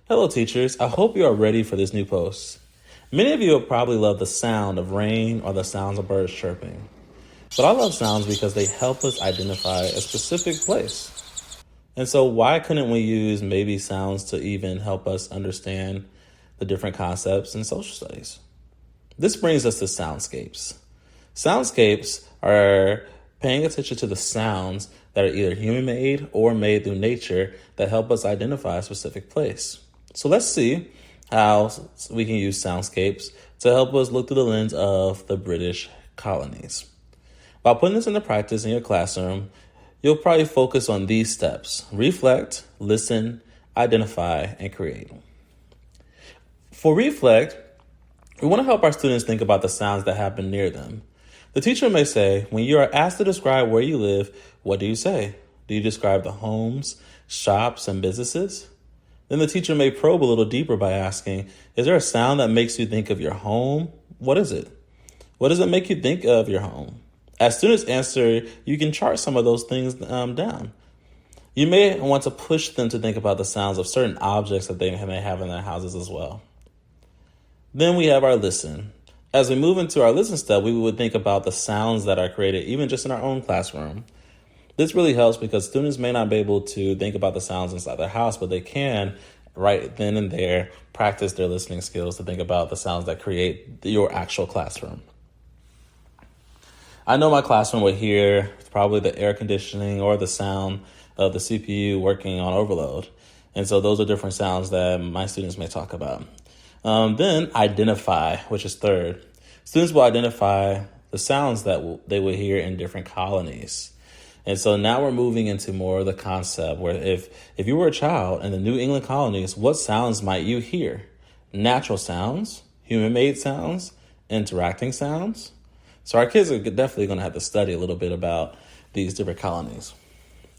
Hello, teachers. I hope you are ready for this new post. Many of you will probably love the sound of rain or the sounds of birds chirping. But I love sounds because they help us identify a specific place. And so why couldn't we use maybe sounds to even help us understand the different concepts in social studies? This brings us to soundscapes. Soundscapes are paying attention to the sounds that are either human-made or made through nature that help us identify a specific place. So let's see how we can use soundscapes to help us look through the lens of the British colonies. By putting this into practice in your classroom, you'll probably focus on these steps: reflect, listen, identify, and create. For reflect, we want to help our students think about the sounds that happen near them. The teacher may say, when you are asked to describe where you live, what do you say? Do you describe the homes, shops, and businesses? Then the teacher may probe a little deeper by asking, is there a sound that makes you think of your home? What is it? What does it make you think of your home? As students answer, you can chart some of those things down. You may want to push them to think about the sounds of certain objects that they may have in their houses as well. Then we have our listen. As we move into our listen step, we would think about the sounds that are created even just in our own classroom. This really helps because students may not be able to think about the sounds inside their house, but they can right then and there practice their listening skills to think about the sounds that create your actual classroom. I know my classroom would hear probably the air conditioning or the sound of the CPU working on overload. And so those are different sounds that my students may talk about. Then identify, which is third. Students will identify the sounds that they will hear in different colonies. And so now we're moving into more of the concept where if you were a child in the New England colonies, what sounds might you hear? Natural sounds, human-made sounds, interacting sounds. So our kids are definitely going to have to study a little bit about these different colonies.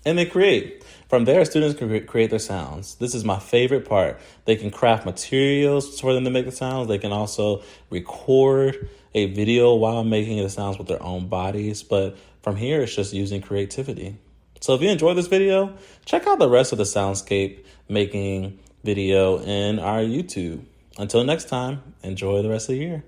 And they create. From there, students can create their sounds. This is my favorite part. They can craft materials for them to make the sounds. They can also record a video while making the sounds with their own bodies. But from here, it's just using creativity. So if you enjoyed this video, check out the rest of the soundscape making video in our YouTube. Until next time, enjoy the rest of the year.